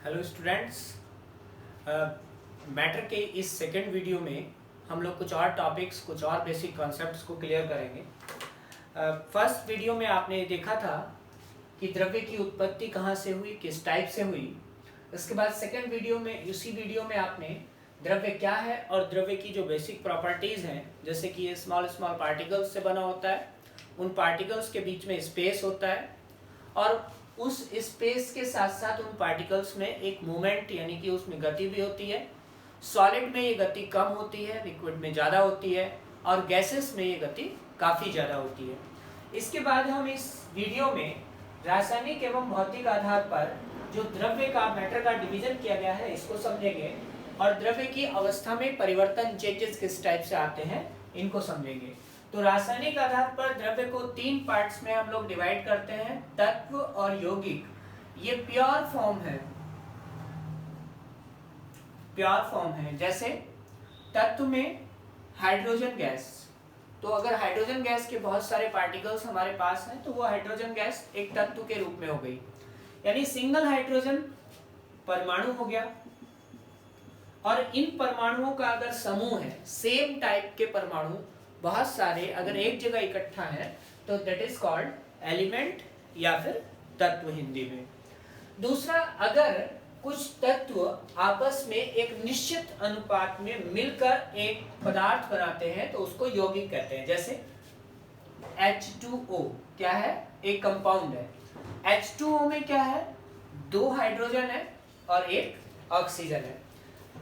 Hello students, matter के इस second video में हम लोग कुछ और टॉपिक्स, कुछ और बेसिक कॉन्सेप्ट्स को क्लियर करेंगे। फर्स्ट वीडियो में आपने देखा था कि द्रव्य की उत्पत्ति कहाँ से हुई, किस टाइप से हुई। इसके बाद सेकेंड वीडियो में, उसी वीडियो में आपने द्रव्य क्या है और द्रव्य की जो बेसिक प्रॉपर्टीज़ हैं, जैसे कि ये स्मॉल स्मॉल पार्टिकल्स से बना होता है, उन पार्टिकल्स के बीच में स्पेस होता है और उस स्पेस के साथ साथ उन पार्टिकल्स में एक मूवमेंट यानी कि उसमें गति भी होती है। सॉलिड में ये गति कम होती है, लिक्विड में ज़्यादा होती है और गैसेस में ये गति काफ़ी ज़्यादा होती है। इसके बाद हम इस वीडियो में रासायनिक एवं भौतिक आधार पर जो द्रव्य का, मैटर का डिवीजन किया गया है, इसको समझेंगे और द्रव्य की अवस्था में परिवर्तन, चेंजेस किस टाइप से आते हैं, इनको समझेंगे। तो रासायनिक आधार पर द्रव्य को तीन पार्ट्स में हम लोग डिवाइड करते हैं, तत्व और यौगिक। ये प्योर फॉर्म है, प्योर फॉर्म है। जैसे तत्व में हाइड्रोजन गैस, तो अगर हाइड्रोजन गैस के बहुत सारे पार्टिकल्स हमारे पास हैं तो वो हाइड्रोजन गैस एक तत्व के रूप में हो गई, यानी सिंगल हाइड्रोजन परमाणु हो गया। और इन परमाणुओं का अगर समूह है, सेम टाइप के परमाणु बहुत सारे अगर एक जगह इकट्ठा है तो दैट इज कॉल्ड एलिमेंट या फिर तत्व हिंदी में। दूसरा, अगर कुछ तत्व आपस में एक निश्चित अनुपात में मिलकर एक पदार्थ बनाते हैं तो उसको यौगिक कहते हैं। जैसे H2O क्या है, एक कंपाउंड है। H2O में क्या है, दो हाइड्रोजन है और एक ऑक्सीजन है,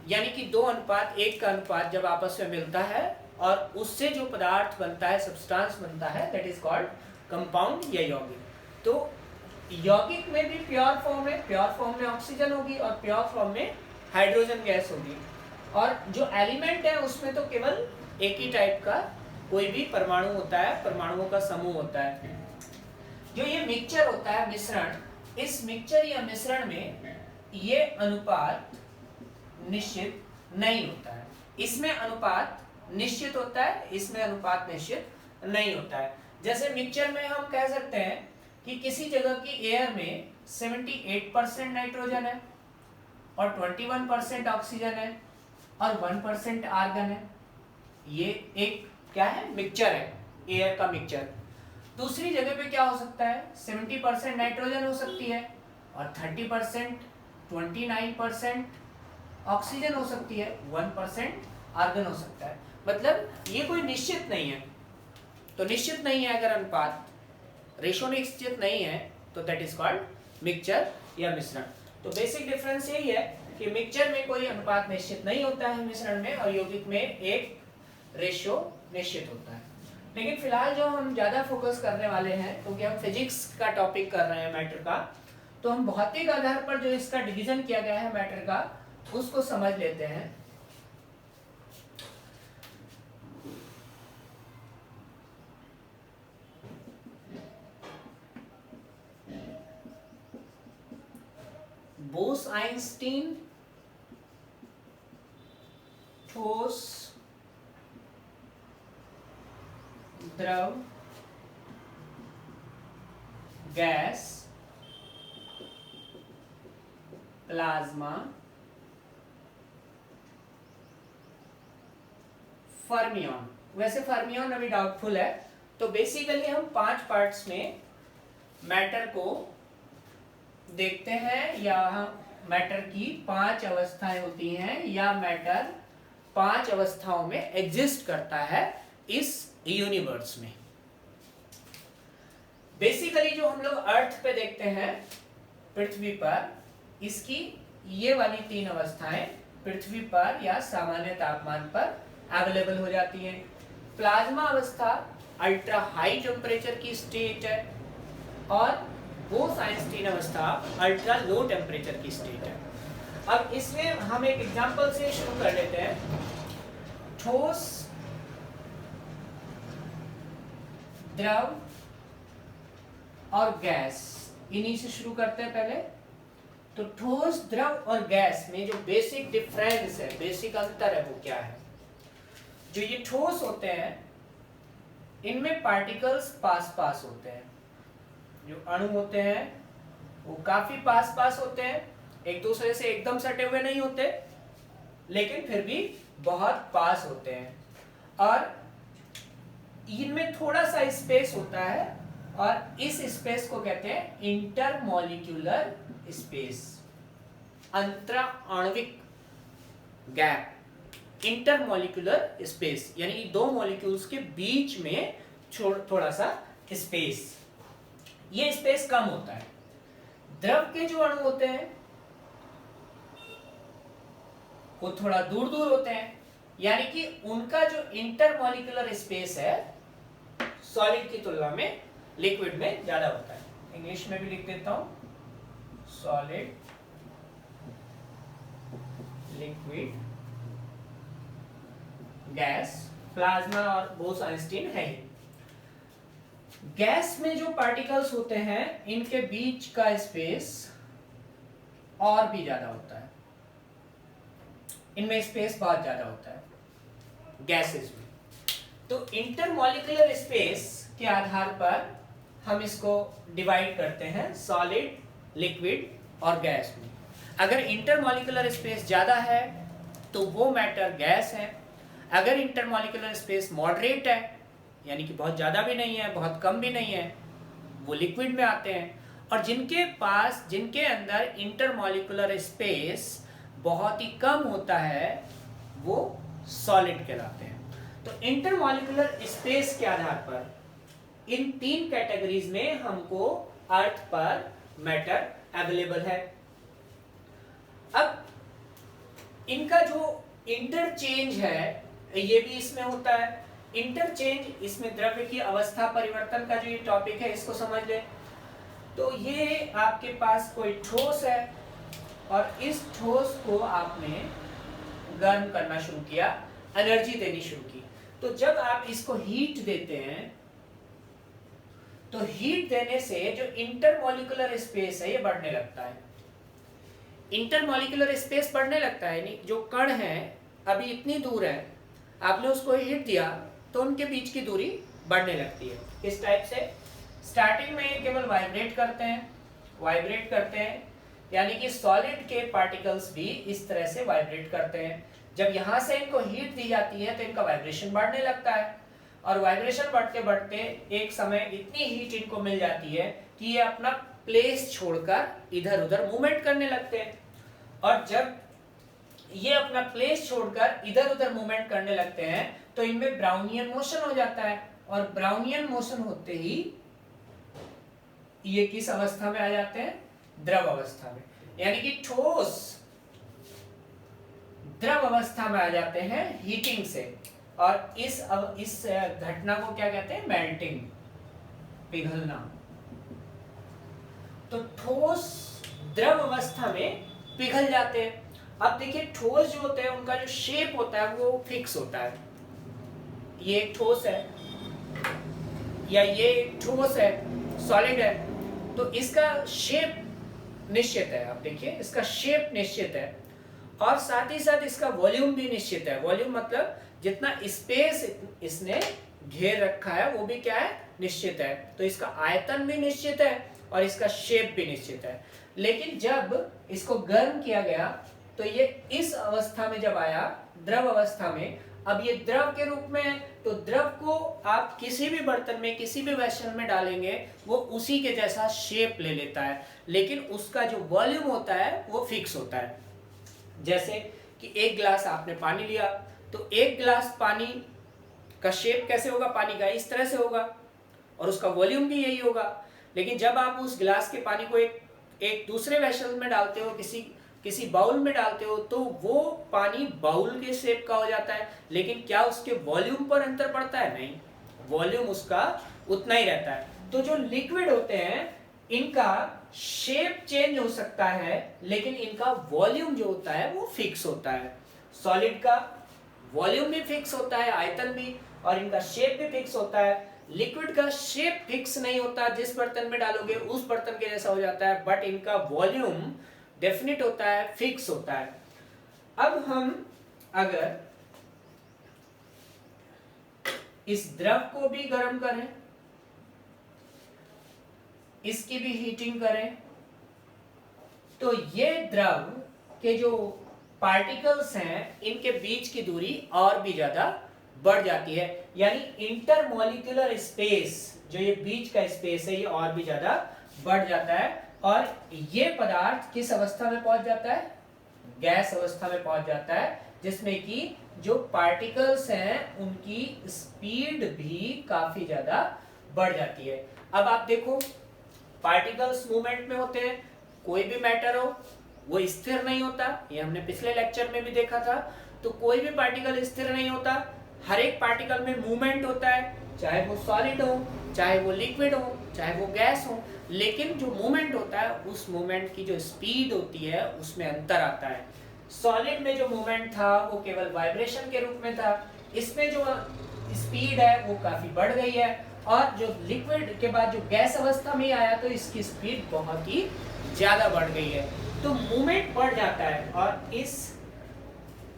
यानी कि 2:1 का अनुपात जब आपस में मिलता है और उससे जो पदार्थ बनता है, सब्सटेंस बनता है, दैट इज कॉल्ड कंपाउंड या यौगिक। तो यौगिक में भी प्योर फॉर्म है, प्योर फॉर्म में ऑक्सीजन होगी और प्योर फॉर्म में हाइड्रोजन गैस होगी। और जो एलिमेंट है उसमें तो केवल एक ही टाइप का कोई भी परमाणु होता है, परमाणुओं का समूह होता है। जो ये मिक्सचर होता है, मिश्रण, इस मिक्सचर या मिश्रण में ये अनुपात निश्चित नहीं होता है। इसमें अनुपात निश्चित होता है, इसमें अनुपात निश्चित नहीं होता है। जैसे मिक्सचर में हम कह सकते हैं कि किसी जगह की एयर में 78% नाइट्रोजन है और 21% ऑक्सीजन है और 1% आर्गन है। ये एक क्या है, मिक्सचर है, एयर का मिक्सचर। दूसरी जगह पे क्या हो सकता है, 70% नाइट्रोजन हो सकती है और 30%, 29% ऑक्सीजन हो सकती है, 1% आर्गन हो सकता है। मतलब ये कोई निश्चित नहीं है। तो निश्चित नहीं है अगर अनुपात, रेशो निश्चित नहीं है, तो दैट इज कॉल्ड मिक्सचर या मिश्रण। तो बेसिक डिफरेंस यही है कि मिक्सचर में कोई अनुपात निश्चित नहीं होता है मिश्रण में, और यौगिक में एक रेशो निश्चित होता है। लेकिन फिलहाल जो हम ज्यादा फोकस करने वाले हैं, क्योंकि हम फिजिक्स का टॉपिक कर रहे हैं मैटर का, तो हम भौतिक आधार पर जो इसका डिवीजन किया गया है मैटर का, उसको समझ लेते हैं। बोस-आइंस्टीन ठोस, द्रव, गैस, प्लाज्मा, फर्मियन। वैसे फर्मियन अभी डाउटफुल है। तो बेसिकली हम 5 पार्ट्स में मैटर को देखते हैं, या मैटर की 5 अवस्थाएं होती हैं, या मैटर 5 अवस्थाओं में एग्जिस्ट करता है इस यूनिवर्स में। बेसिकली जो हम लोग अर्थ पे देखते हैं, पृथ्वी पर, इसकी ये वाली 3 अवस्थाएं पृथ्वी पर या सामान्य तापमान पर अवेलेबल हो जाती हैं। प्लाज्मा अवस्था अल्ट्रा हाई टेम्परेचर की स्टेट है और बोस-आइंस्टीन अवस्था अल्ट्रा लो टेम्परेचर की स्टेट है। अब इसमें हम एक एग्जांपल से शुरू कर लेते हैं। ठोस, द्रव और गैस, इन्हीं से शुरू करते हैं पहले। तो ठोस, द्रव और गैस में जो बेसिक डिफरेंस है, बेसिक अंतर है, वो क्या है। जो ये ठोस होते हैं, इनमें पार्टिकल्स पास पास होते हैं, जो अणु होते हैं वो काफी पास पास होते हैं एक दूसरे से एकदम सटे हुए नहीं होते, लेकिन फिर भी बहुत पास होते हैं, और इनमें थोड़ा सा स्पेस होता है, और इस स्पेस को कहते हैं इंटरमॉलिक्यूलर स्पेस, अंतराण्विक गैप, इंटरमॉलिक्यूलर स्पेस, यानी दो मॉलिक्यूल्स के बीच में थोड़ा सा स्पेस, ये स्पेस कम होता है। द्रव के जो अणु होते हैं वो थोड़ा दूर दूर होते हैं, यानी कि उनका जो इंटरमॉलिक्यूलर स्पेस है सॉलिड की तुलना में लिक्विड में ज्यादा होता है। इंग्लिश में भी लिख देता हूं, सॉलिड, लिक्विड, गैस, प्लाज्मा और बोस-आइंस्टीन है ही। गैस में जो पार्टिकल्स होते हैं इनके बीच का स्पेस और भी ज्यादा होता है, इनमें स्पेस बहुत ज्यादा होता है गैसेस में। तो इंटरमॉलिक्यूलर स्पेस के आधार पर हम इसको डिवाइड करते हैं सॉलिड, लिक्विड और गैस में। अगर इंटरमॉलिक्यूलर स्पेस ज्यादा है तो वो मैटर गैस है, अगर इंटरमॉलिक्यूलर स्पेस मॉडरेट है यानी कि बहुत ज्यादा भी नहीं है बहुत कम भी नहीं है, वो लिक्विड में आते हैं। और जिनके अंदर इंटरमॉलिक्यूलर स्पेस बहुत ही कम होता है वो सॉलिड कहलाते हैं। तो इंटरमॉलिक्यूलर स्पेस के आधार पर इन तीन कैटेगरीज में हमको अर्थ पर मैटर अवेलेबल है। अब इनका जो इंटरचेंज है ये भी इसमें होता है। इंटरचेंज, इसमें द्रव्य की अवस्था परिवर्तन का जो ये टॉपिक है इसको समझ ले। तो ये आपके पास कोई ठोस है और इस ठोस को आपने गर्म करना शुरू किया, एनर्जी देनी शुरू की। तो जब आप इसको हीट देते हैं तो हीट देने से जो इंटरमॉलिक्यूलर स्पेस है ये बढ़ने लगता है। इंटरमॉलिक्यूलर स्पेस बढ़ने लगता है, यानी जो कण है अभी इतनी दूर है, आपने उसको हीट दिया तो उनके बीच की दूरी बढ़ने लगती है। इस टाइप से स्टार्टिंग में ये केवल वाइब्रेट करते हैं, यानी कि सॉलिड के पार्टिकल्स भी इस तरह से वाइब्रेट करते हैं। जब यहाँ से इनको हीट दी जाती है तो इनका वाइब्रेशन बढ़ने लगता है, और वाइब्रेशन बढ़ते बढ़ते एक समय इतनी हीट इनको मिल जाती है कि ये अपना प्लेस छोड़कर इधर उधर मूवमेंट करने लगते हैं। और जब ये अपना प्लेस छोड़कर इधर उधर मूवमेंट करने लगते हैं तो इनमें ब्राउनियन मोशन हो जाता है, और ब्राउनियन मोशन होते ही ये किस अवस्था में आ जाते हैं? द्रव अवस्था में, यानी कि ठोस द्रव अवस्था में आ जाते हैं हीटिंग से। और इस घटना को क्या कहते हैं? मेल्टिंग, पिघलना। तो ठोस द्रव अवस्था में पिघल जाते हैं। अब देखिए ठोस जो होते हैं उनका जो शेप होता है वो फिक्स होता है। ये एक ठोस है या ये एक ठोस है, सॉलिड है, तो इसका शेप निश्चित है। आप देखिए इसका शेप निश्चित है, और साथ ही साथ इसका वॉल्यूम भी निश्चित है। वॉल्यूम मतलब जितना स्पेस इसने घेर रखा है वो भी क्या है? निश्चित है। तो इसका आयतन भी निश्चित है और इसका शेप भी निश्चित है। लेकिन जब इसको गर्म किया गया तो ये इस अवस्था में जब आया, द्रव अवस्था में, अब ये द्रव के रूप में है, तो द्रव को आप किसी भी बर्तन में किसी भी वेसल में डालेंगे वो उसी के जैसा शेप ले लेता है, लेकिन उसका जो वॉल्यूम होता है वो फिक्स होता है। जैसे कि एक गिलास आपने पानी लिया तो एक गिलास पानी का शेप कैसे होगा? पानी का इस तरह से होगा, और उसका वॉल्यूम भी यही होगा। लेकिन जब आप उस गिलास के पानी को एक दूसरे वेसल में डालते हो, किसी बाउल में डालते हो, तो वो पानी बाउल के शेप का हो जाता है। लेकिन क्या उसके वॉल्यूम पर अंतर पड़ता है? नहीं, वॉल्यूम उसका उतना ही रहता है। तो जो लिक्विड होते हैं इनका शेप चेंज हो सकता है, लेकिन इनका वॉल्यूम जो होता है वो फिक्स होता है। सॉलिड का वॉल्यूम भी फिक्स होता है, आयतन भी, और इनका शेप भी फिक्स होता है। लिक्विड का शेप फिक्स नहीं होता, जिस बर्तन में डालोगे उस बर्तन के जैसा हो जाता है, बट इनका वॉल्यूम डेफिनिट होता है, फिक्स होता है। अब हम अगर इस द्रव को भी गर्म करें, इसकी भी हीटिंग करें, तो ये द्रव के जो पार्टिकल्स हैं इनके बीच की दूरी और भी ज्यादा बढ़ जाती है, यानी इंटरमॉलिक्यूलर स्पेस, जो ये बीच का स्पेस है, ये और भी ज्यादा बढ़ जाता है और ये पदार्थ किस अवस्था में पहुंच जाता है? गैस अवस्था में पहुंच जाता है, जिसमें कि जो पार्टिकल्स हैं उनकी स्पीड भी काफी ज्यादा बढ़ जाती है। अब आप देखो, पार्टिकल्स मूवमेंट में होते हैं, कोई भी मैटर हो वो स्थिर नहीं होता, ये हमने पिछले लेक्चर में भी देखा था। तो कोई भी पार्टिकल स्थिर नहीं होता, हर एक पार्टिकल में मूवमेंट होता है, चाहे वो सॉलिड हो, चाहे वो लिक्विड हो, चाहे वो गैस हो, लेकिन जो मूवमेंट होता है उस मूवमेंट की जो स्पीड होती है उसमें अंतर आता है। सॉलिड में जो मूवमेंट था वो केवल वाइब्रेशन के रूप में था, इसमें जो स्पीड है वो काफी बढ़ गई है, और जो लिक्विड के बाद जो गैस अवस्था में आया तो इसकी स्पीड बहुत ही ज्यादा बढ़ गई है। तो मूवमेंट बढ़ जाता है, और इस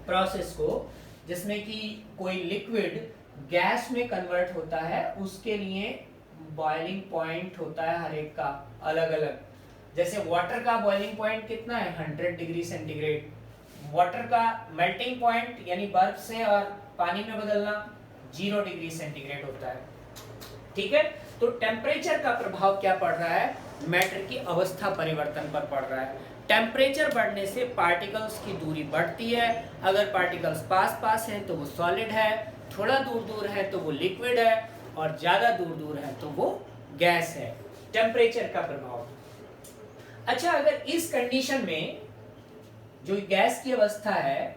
प्रोसेस को, जिसमें कि कोई लिक्विड गैस में कन्वर्ट होता है, उसके लिए बॉइलिंग पॉइंट होता है हर एक का अलग अलग। जैसे वाटर का बॉइलिंग पॉइंट कितना है? 100 डिग्री सेंटीग्रेड। वाटर का मेल्टिंग पॉइंट यानी बर्फ से और पानी में बदलना 0 डिग्री सेंटीग्रेड होता है। ठीक है, तो टेम्परेचर का प्रभाव क्या पड़ रहा है? मैटर की अवस्था परिवर्तन पर पड़ रहा है। टेम्परेचर बढ़ने से पार्टिकल्स की दूरी बढ़ती है, अगर पार्टिकल्स पास पास हैं तो वो सॉलिड है, थोड़ा दूर दूर है तो वो लिक्विड है, और ज्यादा दूर दूर है तो वो गैस है। टेम्परेचर का प्रभाव। अच्छा, अगर इस कंडीशन में जो गैस की अवस्था है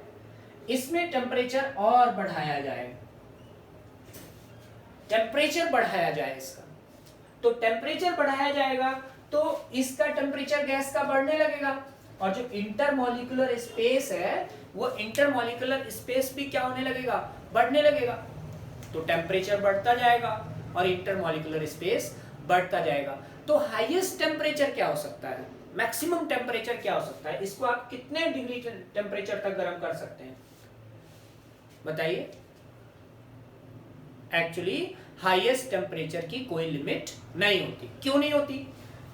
इसमें टेम्परेचर और बढ़ाया जाए, टेम्परेचर बढ़ाया जाए इसका, तो टेम्परेचर बढ़ाया जाएगा तो इसका टेम्परेचर गैस का बढ़ने लगेगा, और जो इंटरमॉलिक्यूलर स्पेस है वो इंटरमॉलिक्यूलर स्पेस भी क्या होने लगेगा? बढ़ने लगेगा। तो टेम्परेचर बढ़ता जाएगा और इंटरमॉलिक्यूलर स्पेस बढ़ता जाएगा। तो हाईएस्ट टेम्परेचर क्या हो सकता है? मैक्सिमम टेम्परेचर क्या हो सकता है? इसको आप कितने डिग्री टेम्परेचर तक गर्म कर सकते हैं बताइए? एक्चुअली हाईएस्ट टेम्परेचर की कोई लिमिट नहीं होती। क्यों नहीं होती?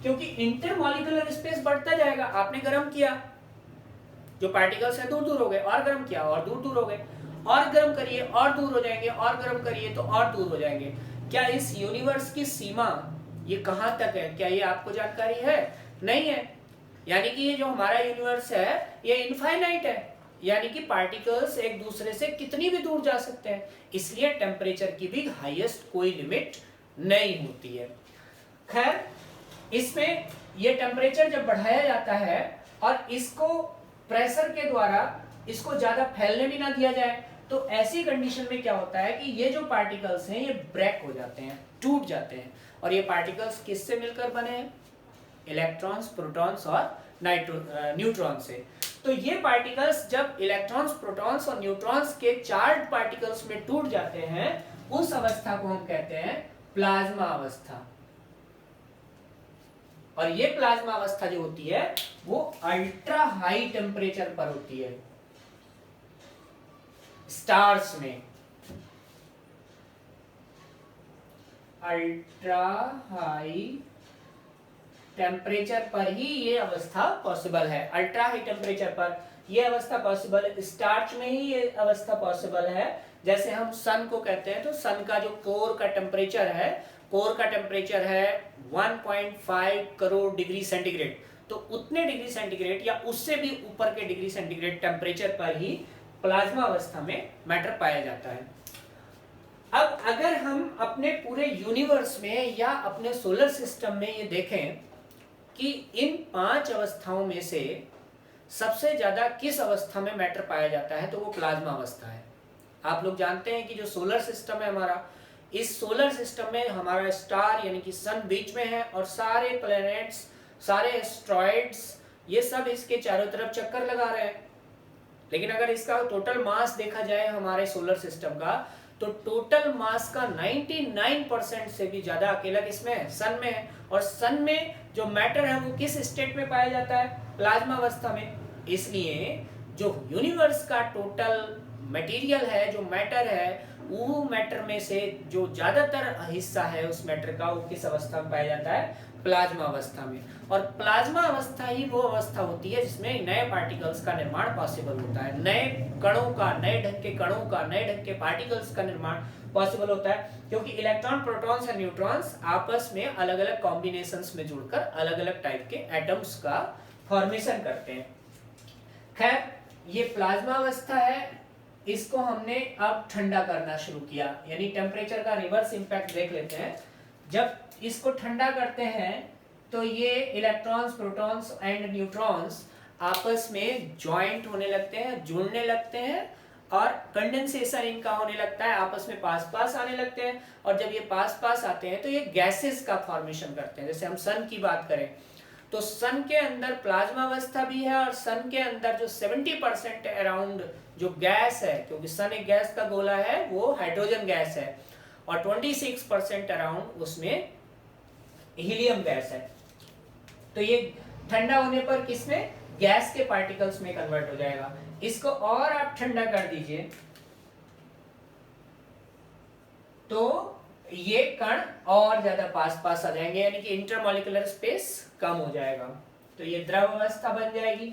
क्योंकि इंटरमॉलिक्यूलर स्पेस बढ़ता जाएगा। आपने गर्म किया, जो पार्टिकल्स हैं दूर दूर हो गए, और गर्म किया और दूर दूर हो गए, और गर्म करिए और दूर हो जाएंगे, और गर्म करिए तो और दूर हो जाएंगे। क्या इस यूनिवर्स की सीमा ये कहां तक है? क्या ये आपको जानकारी है? नहीं है। यानी कि ये जो हमारा यूनिवर्स है ये इनफाइनाइट है, यानी कि पार्टिकल्स एक दूसरे से कितनी भी दूर जा सकते हैं, इसलिए टेम्परेचर की भी हाईएस्ट कोई लिमिट नहीं होती है। खैर, इसमें ये टेम्परेचर जब बढ़ाया जाता है और इसको प्रेशर के द्वारा इसको ज्यादा फैलने भी ना दिया जाए, तो ऐसी कंडीशन में क्या होता है कि ये जो पार्टिकल्स हैं ये ब्रेक हो जाते हैं, टूट जाते हैं। और ये पार्टिकल्स किससे मिलकर बने हैं? इलेक्ट्रॉन्स, प्रोटॉन्स और न्यूट्रॉन से। तो ये पार्टिकल्स जब इलेक्ट्रॉन्स, प्रोटॉन्स और न्यूट्रॉन्स के चार्ज पार्टिकल्स में टूट जाते हैं, उस अवस्था को हम कहते हैं प्लाज्मा अवस्था। और ये प्लाज्मा अवस्था जो होती है वो अल्ट्रा हाई टेम्परेचर पर होती है। स्टार्स में अल्ट्रा हाई टेम्परेचर पर ही ये अवस्था पॉसिबल है। अल्ट्रा हाई टेम्परेचर पर ये अवस्था पॉसिबल है, स्टार्च में ही ये अवस्था पॉसिबल है। जैसे हम सन को कहते हैं, तो सन का जो कोर का टेम्परेचर है, कोर का टेम्परेचर है 1.5 करोड़ डिग्री सेंटीग्रेड। तो उतने डिग्री सेंटीग्रेड या उससे भी ऊपर के डिग्री सेंटीग्रेड टेम्परेचर पर ही प्लाज्मा अवस्था में मैटर पाया जाता है। अब अगर हम अपने पूरे यूनिवर्स में या अपने सोलर सिस्टम में ये देखें कि इन 5 अवस्थाओं में से सबसे ज्यादा किस अवस्था में मैटर पाया जाता है, तो वो प्लाज्मा अवस्था है। आप लोग जानते हैं कि जो सोलर सिस्टम है हमारा, इस सोलर सिस्टम में हमारा स्टार यानी कि सन बीच में है, और सारे प्लैनेट्स, सारे एस्ट्रॉइड्स, ये सब इसके चारों तरफ चक्कर लगा रहे हैं। लेकिन अगर इसका टोटल मास देखा जाए हमारे सोलर सिस्टम का, तो टोटल मास का 99% से भी ज्यादा अकेला किसमें है? सन में है। और सन में जो मैटर है वो किस स्टेट में पाया जाता है? प्लाज्मा अवस्था में। इसलिए जो यूनिवर्स का टोटल मटेरियल है, जो मैटर है, वो मैटर में से जो ज्यादातर हिस्सा है उस मैटर का, वो किस अवस्था में पाया जाता है? प्लाज्मा अवस्था में। और प्लाज्मा अवस्था ही वो अवस्था होती है जिसमें नए पार्टिकल्स का निर्माण पॉसिबल होता है, नए कणों का, नए ढंग के कणों का, नए ढंग के पार्टिकल्स का निर्माण पॉसिबल होता है, क्योंकि इलेक्ट्रॉन, प्रोटॉन्स और न्यूट्रॉन्स आपस में अलग अलग कॉम्बिनेशंस में जुड़कर अलग अलग टाइप के एटम्स का फॉर्मेशन करते हैं। खैर, ये प्लाज्मा अवस्था है, इसको हमने अब ठंडा करना शुरू किया, यानी टेम्परेचर का रिवर्स इंपैक्ट देख लेते हैं। जब इसको ठंडा करते हैं तो ये इलेक्ट्रॉन्स, प्रोटॉन्स एंड न्यूट्रॉन्स आपस में ज्वाइंट होने लगते हैं, जुड़ने लगते हैं, और कंडेंसेशन इनका होने लगता है, आपस में पास पास आने लगते हैं। और जब ये पास पास आते हैं तो ये गैसेस का फॉर्मेशन करते हैं। जैसे हम सन की बात करें तो सन के अंदर प्लाज्मा अवस्था भी है, और सन के अंदर जो 70% अराउंड जो गैस है, क्योंकि सन एक गैस का गोला है, वो हाइड्रोजन गैस है, और 26% अराउंड उसमें हीलियम गैस है। तो ये ठंडा होने पर किसमें, गैस के पार्टिकल्स में कन्वर्ट हो जाएगा। इसको और आप ठंडा कर दीजिए तो ये कण और ज्यादा पास पास आ जाएंगे, यानी कि इंटरमॉलिक्यूलर स्पेस कम हो जाएगा, तो ये द्रव अवस्था बन जाएगी।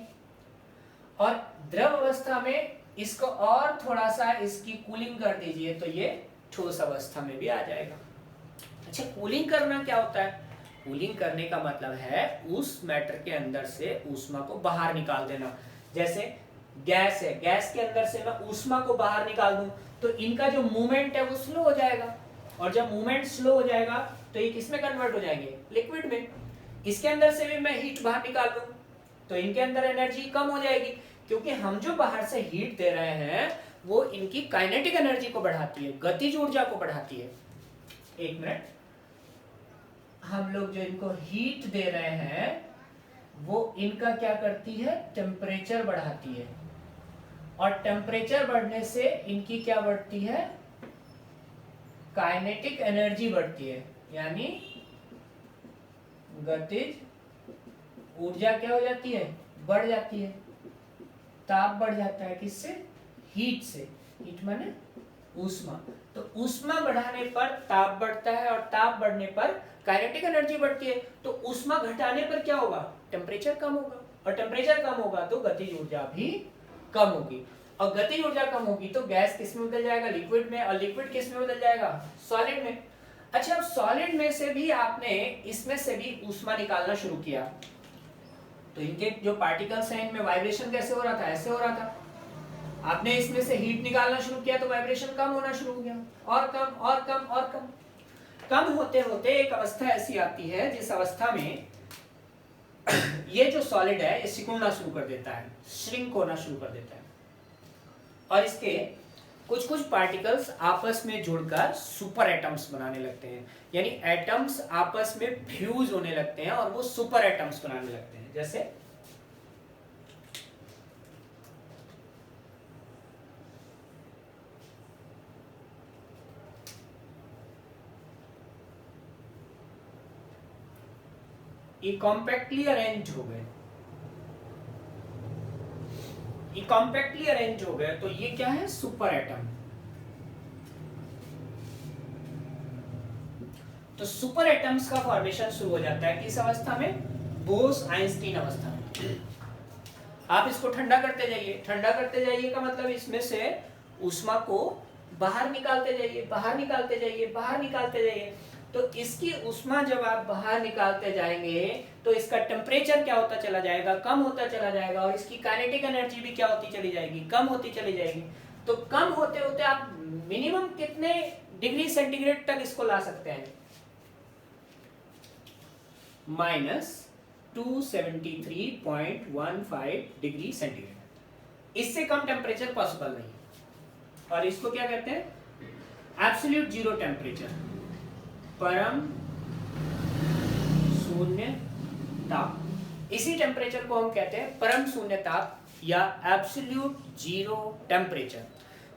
और द्रव अवस्था में इसको और थोड़ा सा इसकी कूलिंग कर दीजिए तो ये ठोस अवस्था में भी आ जाएगा। अच्छा, कूलिंग करना क्या होता है? कूलिंग करने का मतलब है उस मैटर के अंदर से ऊष्मा को बाहर निकाल देना। जैसे गैस है, गैस के अंदर से मैं ऊष्मा को बाहर निकाल दूं तो इनका जो मूवमेंट है वो स्लो हो जाएगा, और जब मूवमेंट स्लो हो जाएगा तो ये किसमें कन्वर्ट हो जाएंगे, लिक्विड में। इसके अंदर से भी मैं हीट बाहर निकाल दूं तो इनके अंदर एनर्जी कम हो जाएगी, क्योंकि हम जो बाहर से हीट दे रहे हैं वो इनकी काइनेटिक एनर्जी को बढ़ाती है, गतिज ऊर्जा को बढ़ाती है। एक मिनट, हम लोग जो इनको हीट दे रहे हैं वो इनका क्या करती है, टेम्परेचर बढ़ाती है, और टेम्परेचर बढ़ने से इनकी क्या बढ़ती है, काइनेटिक एनर्जी बढ़ती है, यानी गतिज ऊर्जा क्या हो जाती है, बढ़ जाती है। ताप बढ़ जाता है, किससे, हीट से। हीट माने ऊष्मा। तो ऊष्मा बढ़ाने पर ताप बढ़ता है, और ताप बढ़ने पर काइनेटिक एनर्जी बढ़ती है। तो ऊष्मा घटाने पर क्या होगा, टेम्परेचर कम होगा, और टेम्परेचर कम होगा तो गतिज ऊर्जा भी कम होगी, और गतिज ऊर्जा कम होगी तो गैस किस में बदल जाएगा, लिक्विड में, और लिक्विड किस में बदल जाएगा, सॉलिड में। अच्छा, अब सॉलिड में से भी आपने इसमें से भी ऊष्मा निकालना शुरू किया तो इनके जो पार्टिकल्स हैं इनमें वाइब्रेशन कैसे हो रहा था, ऐसे हो रहा था। आपने इसमें से हीट निकालना शुरू किया तो वाइब्रेशन कम होना शुरू हो गया, और कम और कम और कम। कम होते होते एक अवस्था ऐसी आती है जिस अवस्था में ये जो सॉलिड है ये सिकुड़ना शुरू कर देता है, श्रिंक होना शुरू कर देता है, और इसके कुछ कुछ पार्टिकल्स आपस में जुड़कर सुपर एटम्स बनाने लगते हैं, यानी एटम्स आपस में फ्यूज होने लगते हैं और वो सुपर एटम्स बनाने लगते हैं। जैसे ये कॉम्पैक्टली अरेंज हो गए, ये कॉम्पैक्टली अरेंज हो गए, तो ये क्या है, सुपर एटम। तो सुपर एटम्स का फॉर्मेशन शुरू हो जाता है किस अवस्था में, बोस-आइंस्टीन अवस्था में। आप इसको ठंडा करते जाइए, ठंडा करते जाइए का मतलब इसमें से ऊष्मा को बाहर निकालते जाइए, बाहर निकालते जाइए, बाहर निकालते जाइए। तो इसकी ऊष्मा जब आप बाहर निकालते जाएंगे तो इसका टेम्परेचर क्या होता चला जाएगा, कम होता चला जाएगा, और इसकी काइनेटिक एनर्जी भी क्या होती चली जाएगी, कम होती चली जाएगी। तो कम होते होते आप मिनिमम कितने डिग्री सेंटीग्रेड तक इसको ला सकते हैं, -273.15 डिग्री सेंटीग्रेड। इससे कम टेम्परेचर पॉसिबल नहीं, और इसको क्या कहते हैं, एब्सोल्यूट जीरो टेम्परेचर, परम शून्य ताप। इसी टेम्परेचर को हम कहते हैं परम शून्य ताप या एब्सोल्यूट जीरो टेम्परेचर।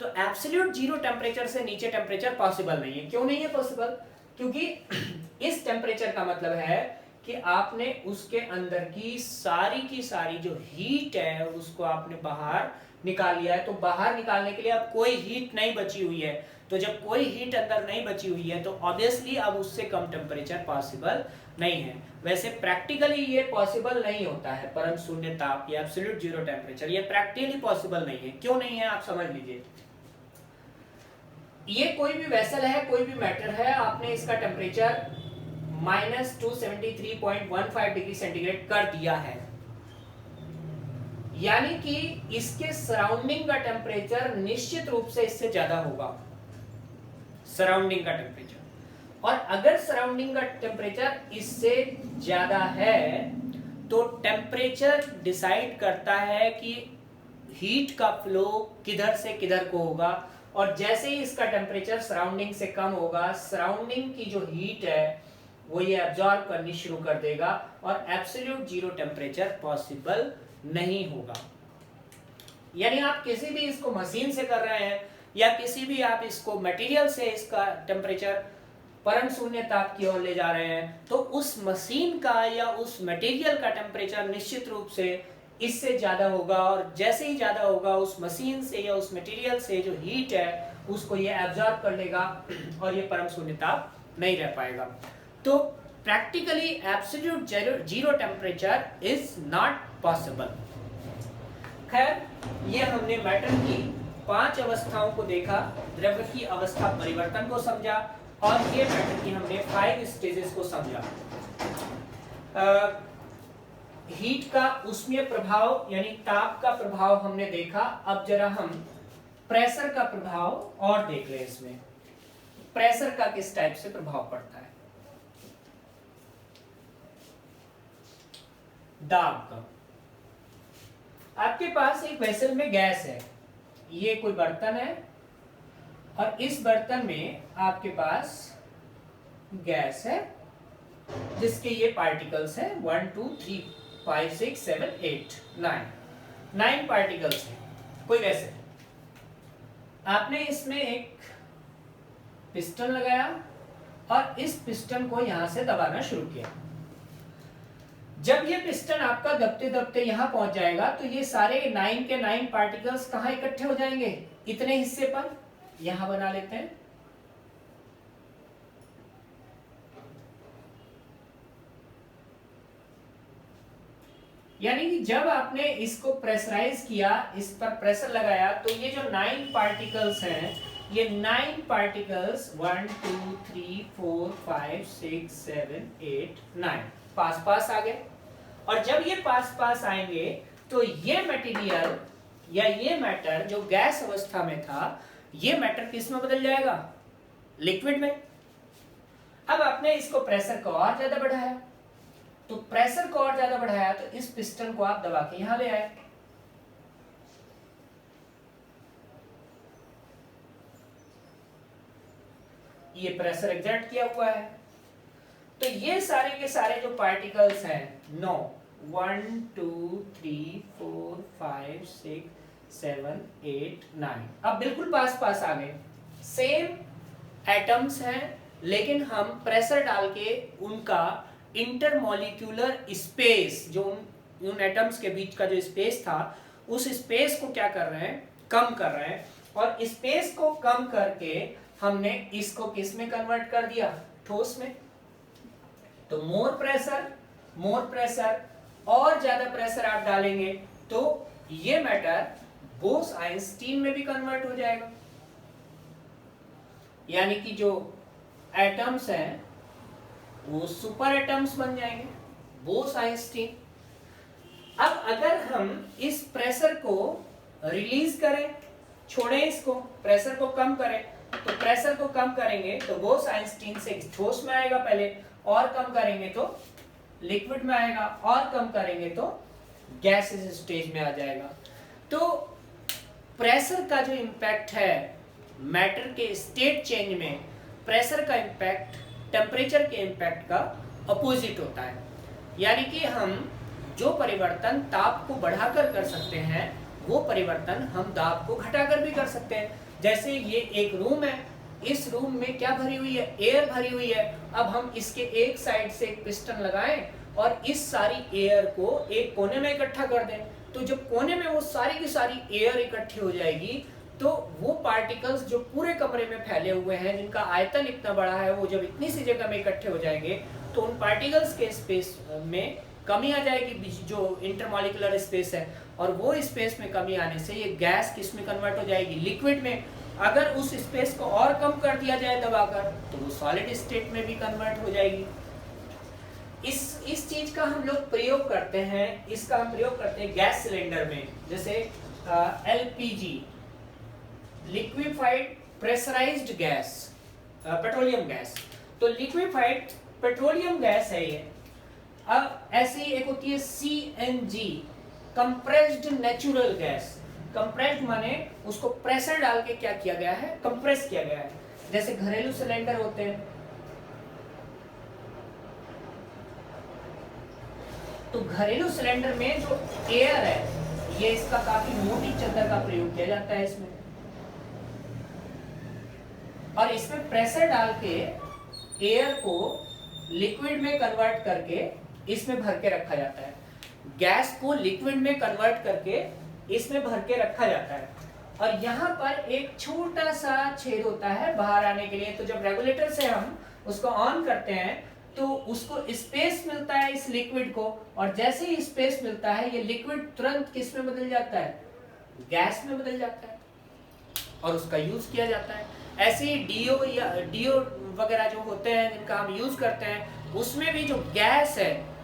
तो एब्सोल्यूट जीरो टेम्परेचर से नीचे टेम्परेचर पॉसिबल नहीं है। क्यों नहीं है पॉसिबल, क्योंकि इस टेम्परेचर का मतलब है कि आपने उसके अंदर की सारी जो हीट है उसको आपने बाहर निकाल लिया है। तो बाहर निकालने के लिए अब कोई हीट नहीं बची हुई है, तो जब कोई हीट अंदर नहीं बची हुई है तो ऑब्वियसली अब उससे कम टेम्परेचर पॉसिबल नहीं है। वैसे प्रैक्टिकली ये पॉसिबल नहीं होता है, परम शून्य ताप या एब्सोल्यूट जीरो टेम्परेचर, ये प्रैक्टिकली पॉसिबल नहीं है। क्यों नहीं है आप समझ लीजिए। ये कोई भी वेसल है, कोई भी मैटर है, आपने इसका टेम्परेचर -273.15 डिग्री सेंटीग्रेड कर दिया है, यानी कि इसके सराउंडिंग का टेम्परेचर निश्चित रूप से इससे ज्यादा होगा, सराउंडिंग का टेम्परेचर। और अगर सराउंडिंग का टेम्परेचर इससे ज्यादा है तो टेम्परेचर डिसाइड करता है कि हीट का फ्लो किधर से किधर को होगा, और जैसे ही इसका टेम्परेचर सराउंडिंग से कम होगा, सराउंडिंग की जो हीट है वो ये एब्जॉर्ब करनी शुरू कर देगा और एब्सोल्यूट जीरो टेम्परेचर पॉसिबल नहीं होगा। यानी आप किसी भी इसको मशीन से कर रहे हैं या किसी भी आप इसको मटेरियल से इसका टेम्परेचर परम शून्य ताप की ओर ले जा रहे हैं, तो उस मशीन का या उस मटेरियल का टेम्परेचर निश्चित रूप से इससे ज्यादा होगा, और जैसे ही ज्यादा होगा उस मशीन से या उस मटेरियल से जो हीट है उसको ये एब्जॉर्ब कर लेगा और ये परम शून्य ताप नहीं रह पाएगा। तो practically absolute zero temperature is not possible. खैर, ये हमने मैटर की 5 अवस्थाओं को देखा, द्रव्य की अवस्था परिवर्तन को समझा, और ये मैटर की हमने 5 स्टेजेस को समझा। हीट का उष्मीय प्रभाव यानी ताप का प्रभाव हमने देखा। अब जरा हम प्रेशर का प्रभाव और देख लें। इसमें प्रेशर का किस टाइप से प्रभाव पड़ता है। दाब का, आपके पास एक वेसल में गैस है, ये कोई बर्तन है और इस बर्तन में आपके पास गैस है जिसके ये पार्टिकल्स हैं 1 2 3 5 6 7 8 9 पार्टिकल्स हैं। कोई वैसे आपने इसमें एक पिस्टन लगाया और इस पिस्टन को यहां से दबाना शुरू किया। जब ये पिस्टन आपका दबते दबते यहां पहुंच जाएगा तो ये सारे 9 के 9 पार्टिकल्स कहां इकट्ठे हो जाएंगे, इतने हिस्से पर यहां बना लेते हैं। यानी कि जब आपने इसको प्रेशराइज किया, इस पर प्रेशर लगाया, तो ये जो 9 पार्टिकल्स हैं, ये 9 पार्टिकल्स 1 2 3 4 5 6 7 8 9 पास पास आ गए। और जब ये पास पास आएंगे तो ये मटेरियल या ये मैटर जो गैस अवस्था में था, ये मैटर किस में बदल जाएगा, लिक्विड में। अब आपने इसको प्रेशर को और ज्यादा बढ़ाया, तो प्रेशर को और ज्यादा बढ़ाया तो इस पिस्टन को आप दबा के यहां ले आए। ये प्रेशर एग्जर्ट किया हुआ है, तो ये सारे के सारे जो पार्टिकल्स हैं 9 1 2 3 4 5 6 7 8 9 अब बिल्कुल पास पास आ गए। सेम एटम्स हैं, लेकिन हम प्रेशर डाल के उनका इंटरमॉलिक्यूलर स्पेस, जो उन एटम्स के बीच का जो स्पेस था, उस स्पेस को क्या कर रहे हैं, कम कर रहे हैं। और स्पेस को कम करके हमने इसको किस में कन्वर्ट कर दिया, ठोस में। तो मोर प्रेशर और ज्यादा प्रेशर आप डालेंगे तो ये मैटर बोस-आइंस्टीन में भी कन्वर्ट हो जाएगा। यानी कि जो एटम्स हैं वो सुपर एटम्स बन जाएंगे, बोस-आइंस्टीन। अब अगर हम इस प्रेशर को रिलीज करें, छोड़ें इसको, प्रेशर को कम करें, तो प्रेशर को कम करेंगे तो बोस-आइंस्टीन से ठोस में आएगा पहले, और कम करेंगे तो लिक्विड में आएगा, और कम करेंगे तो गैसेस स्टेज में आ जाएगा। तो प्रेशर का जो इम्पैक्ट है मैटर के स्टेट चेंज में, प्रेशर का इम्पैक्ट टेम्परेचर के इम्पैक्ट का अपोजिट होता है। यानी कि हम जो परिवर्तन ताप को बढ़ाकर कर सकते हैं, वो परिवर्तन हम दाब को घटाकर भी कर सकते हैं। जैसे ये एक रूम है, इस रूम में क्या भरी हुई है, एयर भरी हुई है। अब हम इसके एक साइड से एक पिस्टन लगाएं और इस सारी एयर को एक कोने में इकट्ठा कर दें, तो जब कोने में वो सारी की सारी एयर इकट्ठी हो जाएगी तो वो पार्टिकल्स जो पूरे कमरे में फैले हुए हैं, जिनका आयतन इतना बड़ा है, वो जब इतनी सी जगह में इकट्ठे हो जाएंगे तो उन पार्टिकल्स के स्पेस में कमी आ जाएगी, जो इंटरमॉलिक्यूलर स्पेस है, और वो स्पेस में कमी आने से ये गैस किस में कन्वर्ट हो जाएगी, लिक्विड में। अगर उस स्पेस को और कम कर दिया जाए दबाकर तो वो सॉलिड स्टेट में भी कन्वर्ट हो जाएगी। इस चीज का हम लोग प्रयोग करते हैं, इसका हम प्रयोग करते हैं गैस सिलेंडर में, जैसे LPG, liquefied pressurised gas, petroleum gas. तो लिक्विफाइड पेट्रोलियम गैस है ये। अब ऐसे ही एक होती है CNG, compressed natural gas. Compressed माने उसको प्रेशर डाल के क्या किया गया है, कंप्रेस किया गया है। जैसे घरेलू सिलेंडर होते हैं, तो घरेलू सिलेंडर में जो एयर है, ये इसका काफी मोटी चादर का प्रयोग किया जाता है इसमें, और इसमें प्रेशर डाल के एयर को लिक्विड में कन्वर्ट करके इसमें भर के रखा जाता है। गैस को लिक्विड में कन्वर्ट करके इसमें भर के रखा जाता है, और यहाँ पर एक छोटा सा छेद होता है बाहर आने के लिए। तो जब रेगुलेटर से हम उसको ऑन करते हैं तो उसको स्पेस मिलता है इस लिक्विड को, और जैसे ही स्पेस मिलता है ये लिक्विड तुरंत किस में बदल जाता है, गैस में बदल जाता है, और उसका यूज किया जाता है। ऐसे ही डीओ वगैरह जो होते हैं जिनका हम यूज करते हैं, उसमें भी जो गैस है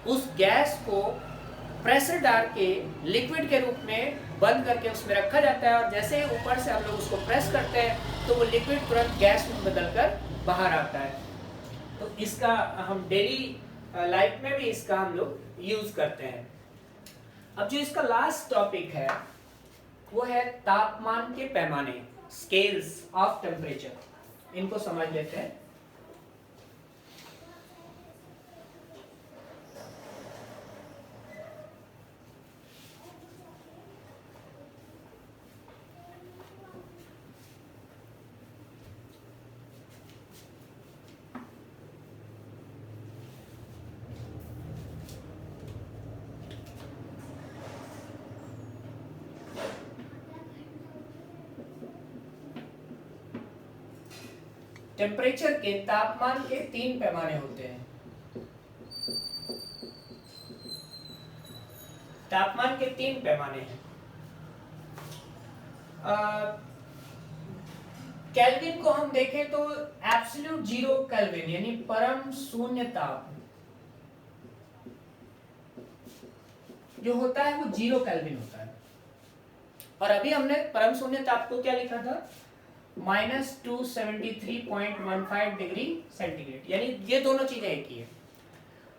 उस गैस को प्रेशर डाल के लिक्विड के रूप में बंद करके उसमें रखा जाता है, और जैसे ही ऊपर से हम लोग उसको प्रेस करते हैं तो वो लिक्विड तुरंत गैस में बदलकर बाहर आता है। तो इसका हम डेली लाइफ में भी इसका हम लोग यूज करते हैं। अब जो इसका लास्ट टॉपिक है वो है तापमान के पैमाने, स्केल्स ऑफ टेम्परेचर। इनको समझ लेते हैं। टेम्परेचर के, तापमान के 3 पैमाने होते हैं। तापमान के 3 पैमाने हैं। केल्विन को हम देखें तो एब्सोल्यूट जीरो केल्विन यानी परम शून्य ताप जो होता है वो 0 केल्विन होता है। और अभी हमने परम शून्य ताप को क्या लिखा था, -273.15 डिग्री सेंटीग्रेड, यानी ये दोनों चीजें एक ही है।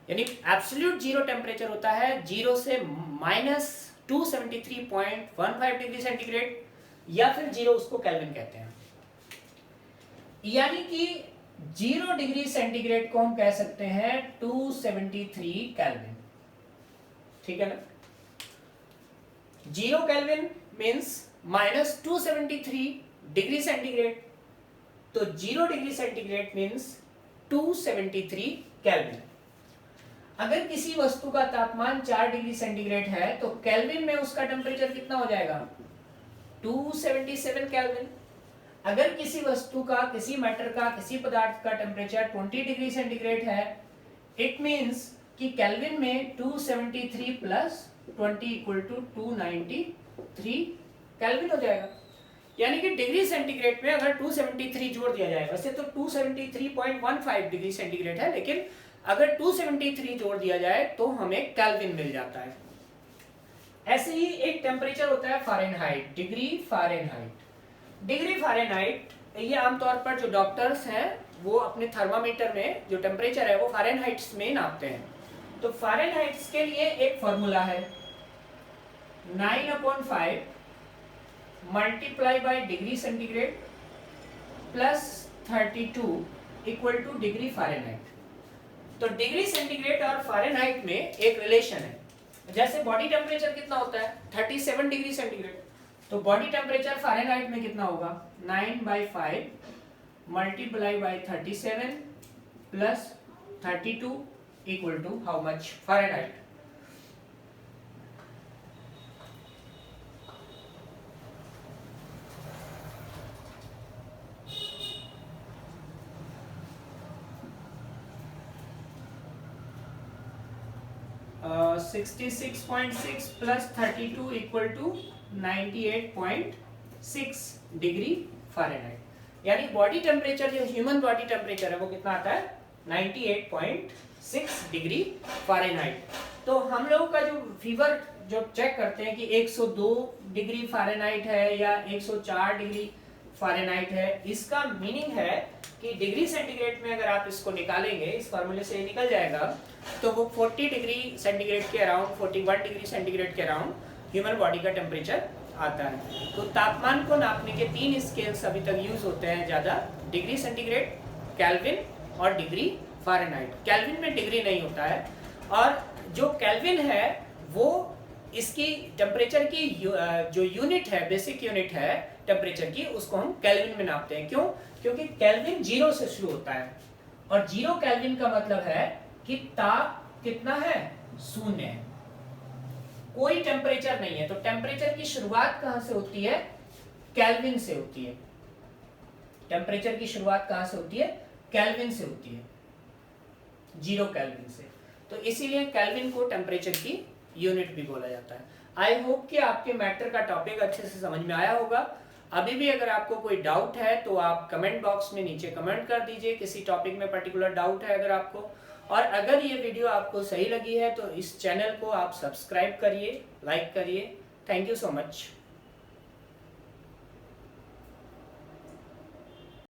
यानी एब्सोल्यूट जीरो टेम्परेचर होता है 0 से -273.15 डिग्री सेंटीग्रेड, या फिर 0 उसको केल्विन कहते हैं। यानी कि 0 डिग्री सेंटीग्रेड को हम कह सकते हैं 273 केल्विन, ठीक है ना। 0 केल्विन मीन्स -273 डिग्री सेंटीग्रेड, तो 0 डिग्री सेंटीग्रेड मीन्स 273 केल्विन। अगर किसी वस्तु का तापमान 4 डिग्री सेंटीग्रेड है तो केल्विन में उसका टेम्परेचर कितना हो जाएगा, 277 केल्विन। अगर किसी वस्तु का, किसी मैटर का, किसी पदार्थ का टेम्परेचर 20 डिग्री सेंटीग्रेड है, इट मीन्स कि केल्विन में 273 प्लस 20 इक्वल टू 293 केल्विन हो जाएगा। यानी कि डिग्री सेंटीग्रेड में अगर 273 जोड़ दिया जाए, वैसे तो 273.15 डिग्री सेंटीग्रेड है, लेकिन अगर 273 जोड़ दिया जाए तो हमें केल्विन मिल जाता है। ऐसे ही एक टेम्परेचर होता है Fahrenheit, degree Fahrenheit. Degree Fahrenheit ये आमतौर पर जो डॉक्टर्स हैं वो अपने थर्मामीटर में जो टेम्परेचर है वो फ़ारेनहाइट्स में नापते हैं। तो फ़ारेनहाइट्स के लिए एक फॉर्मूला है, 9/5 multiply bye degree centigrade plus 32 equal two degree Fahrenheit. तो डिग्री सेंटीग्रेड और फ़ारेनहाइट में एक रिलेशन है। जैसे बॉडी टेम्परेचर कितना होता है 37 डिग्री सेंटीग्रेड, तो बॉडी टेम्परेचर फ़ारेनहाइट में कितना होगा 9/5 multiply by 37 plus 32 equal to how much Fahrenheit. 66.6 plus 32 equal to 98.6 degree Fahrenheit. यानी बॉडी टेम्परेचर जो ह्यूमन बॉडी टेम्परेचर है वो कितना आता है 98.6 डिग्री फ़ारेनहाइट। तो हम लोगों का जो फीवर जो चेक करते हैं कि 102 डिग्री फ़ारेनहाइट है या 104 डिग्री फ़ारेनहाइट है, इसका मीनिंग है कि डिग्री सेंटीग्रेड में अगर आप इसको निकालेंगे, इस फार्मूले से निकल जाएगा, तो वो 40 डिग्री सेंटीग्रेड के अराउंड, 41 डिग्री सेंटीग्रेड के अराउंड ह्यूमन बॉडी का टेम्परेचर आता है। तो तापमान को नापने के 3 स्केल्स अभी तक यूज होते हैं ज़्यादा, डिग्री सेंटीग्रेड, केल्विन और डिग्री फ़ारेनहाइट। केल्विन में डिग्री नहीं होता है, और जो केल्विन है वो इसकी टेम्परेचर की जो यूनिट है, बेसिक यूनिट है टेम्परेचर की, उसको हम केल्विन में नापते हैं। क्यों? क्योंकि केल्विन 0 से शुरू होता है, और 0 केल्विन का मतलब है कि ताप कितना है, शून्य है, कोई टेम्परेचर नहीं है। तो टेम्परेचर की शुरुआत कहां से होती है? केल्विन से होती है। टेम्परेचर की शुरुआत कहां से होती है? केल्विन से होती है, 0 केल्विन से। तो इसीलिए केल्विन को टेम्परेचर की यूनिट भी बोला जाता है। आई होप कि आपके मैटर का टॉपिक अच्छे से समझ में आया होगा। अभी भी अगर आपको कोई डाउट है तो आप कमेंट बॉक्स में नीचे कमेंट कर दीजिए, किसी टॉपिक में पर्टिकुलर डाउट है अगर आपको। और अगर ये वीडियो आपको सही लगी है तो इस चैनल को आप सब्सक्राइब करिए, लाइक करिए। Thank you so much.